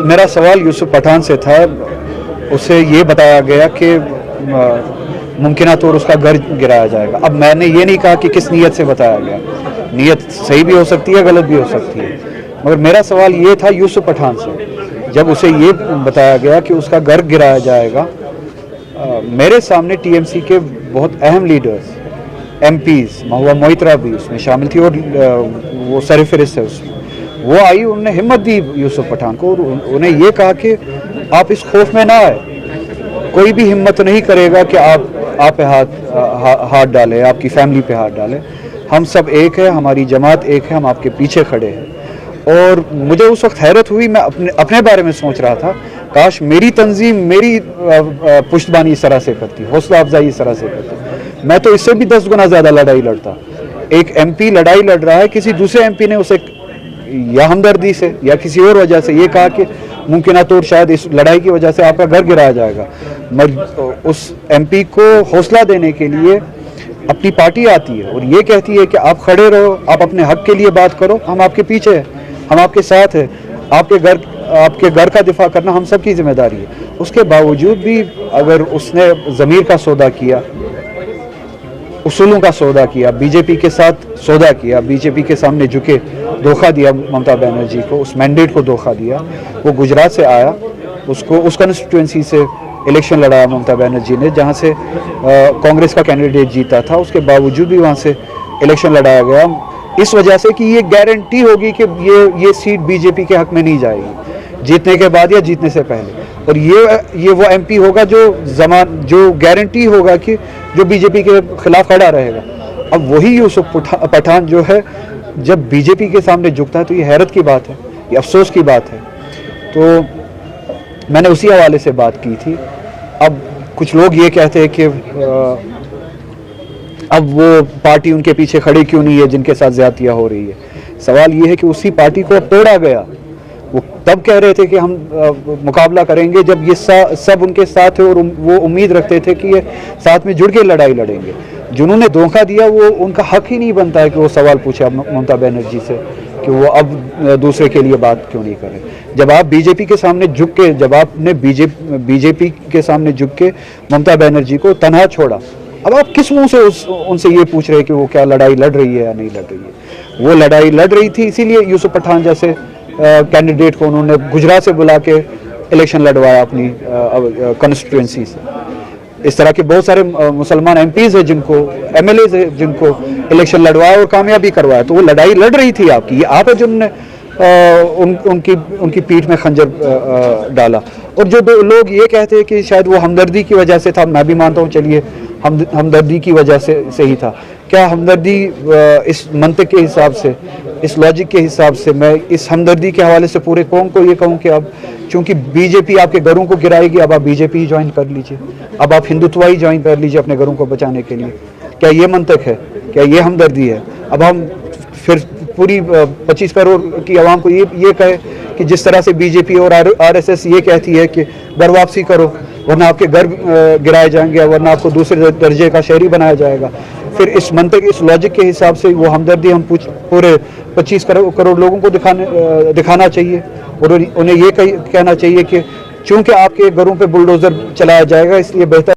मेरा सवाल यूसुफ पठान से था। उसे ये बताया गया कि मुमकिन तौर उसका घर गिराया जाएगा। अब मैंने ये नहीं कहा कि किस नीयत से बताया गया, नीयत सही भी हो सकती है, गलत भी हो सकती है, मगर मेरा सवाल ये था यूसुफ पठान से, जब उसे ये बताया गया कि उसका घर गिराया जाएगा, मेरे सामने टीएमसी के बहुत अहम लीडर्स, एमपीज, महुआ मोइत्रा भी उसमें शामिल थी और वो सरफहरिस्त है उसमें, वो आई, उन्होंने हिम्मत दी यूसुफ पठान को और उन्हें ये कहा कि आप इस खौफ में ना आए, कोई भी हिम्मत नहीं करेगा कि आप पे हाथ डालें, आपकी फैमिली पे हाथ डालें, हम सब एक है, हमारी जमात एक है, हम आपके पीछे खड़े हैं। और मुझे उस वक्त हैरत हुई, मैं अपने बारे में सोच रहा था, काश मेरी तंजीम मेरी पुश्तबानी इस तरह से करती, हौसला अफजाई इस तरह से करती, मैं तो इससे भी 10 गुना ज़्यादा लड़ाई लड़ता। एक एमपी लड़ाई लड़ रहा है, किसी दूसरे एमपी ने उसे या हमदर्दी से या किसी और वजह से ये कहा कि मुमकिन तौर शायद इस लड़ाई की वजह से आपका घर गिराया जाएगा, उस एमपी को हौसला देने के लिए अपनी पार्टी आती है और ये कहती है कि आप खड़े रहो, आप अपने हक के लिए बात करो, हम आपके पीछे हैं, हम आपके साथ हैं, आपके घर का दिफा करना हम सब की जिम्मेदारी है। उसके बावजूद भी अगर उसने ज़मीर का सौदा किया, उसूलों का सौदा किया, बीजेपी के साथ सौदा किया, बीजेपी के सामने झुके, धोखा दिया ममता बनर्जी को, उस मैंडेट को धोखा दिया, वो गुजरात से आया, उसको उस कंस्टिट्यूंसी से इलेक्शन लड़ाया ममता बनर्जी ने, जहाँ से कांग्रेस का कैंडिडेट जीता था, उसके बावजूद भी वहाँ से इलेक्शन लड़ाया गया इस वजह से कि ये गारंटी होगी कि ये सीट बीजेपी के हक में नहीं जाएगी जीतने के बाद या जीतने से पहले, और ये वो एमपी होगा जो गारंटी होगा कि जो बीजेपी के खिलाफ खड़ा रहेगा। अब वही यूसुफ पठान जो है जब बीजेपी के सामने झुकता है तो ये हैरत की बात है, ये अफसोस की बात है। तो मैंने उसी हवाले से बात की थी। अब कुछ लोग ये कहते हैं कि अब वो पार्टी उनके पीछे खड़ी क्यों नहीं है जिनके साथ ज्यादतियाँ हो रही है। सवाल ये है कि उसी पार्टी को अब तोड़ा गया। वो तब कह रहे थे कि हम मुकाबला करेंगे जब ये सब उनके साथ है और वो उम्मीद रखते थे कि ये साथ में जुड़ के लड़ाई लड़ेंगे। जिन्होंने धोखा दिया वो उनका हक ही नहीं बनता है कि वो सवाल पूछे ममता बनर्जी से कि वो अब दूसरे के लिए बात क्यों नहीं करें। जब आप बीजेपी के सामने झुक के, जब आपने बीजेपी के सामने झुक के ममता बनर्जी को तनहा छोड़ा, अब आप किस मुंह से उनसे ये पूछ रहे हैं कि वो क्या लड़ाई लड़ रही है या नहीं लड़ रही है। वो लड़ाई लड़ रही थी, इसीलिए यूसुफ पठान जैसे कैंडिडेट को उन्होंने गुजरात से बुला के इलेक्शन लड़वाया अपनी कंस्टिट्यूंसी से। इस तरह के बहुत सारे मुसलमान एमपीज हैं जिनको, एमएलए हैं जिनको इलेक्शन लड़वाया और कामयाबी करवाया। तो वो लड़ाई लड़ रही थी आपकी, ये आप है जिन्होंने उनकी पीठ में खंजर डाला। और जो लोग ये कहते हैं कि शायद वो हमदर्दी की वजह से था, मैं भी मानता हूँ, चलिए हमदर्दी की वजह से ही था। क्या हमदर्दी इस मंतक के हिसाब से, इस लॉजिक के हिसाब से, मैं इस हमदर्दी के हवाले से पूरे कौम को ये कहूँ कि अब चूंकि बीजेपी आपके घरों को गिराएगी, अब आप बीजेपी ही ज्वाइन कर लीजिए, अब आप हिंदुत्व ही ज्वाइन कर लीजिए अपने घरों को बचाने के लिए। क्या ये मंतक है? क्या ये हमदर्दी है? अब हम फिर पूरी 25 करोड़ की आवाम को ये कहे कि जिस तरह से बीजेपी और आरएसएस ये कहती है कि घर वापसी करो वरना आपके घर गिराए जाएंगे, वरना आपको दूसरे दर्जे का शहरी बनाया जाएगा, फिर इस मंतक, इस लॉजिक के हिसाब से वो हमदर्दी हम पूरे 25 करोड़ लोगों को दिखाना चाहिए और उन्हें ये कहना चाहिए कि चूंकि आपके घरों पे बुलडोजर चलाया जाएगा, इसलिए बेहतर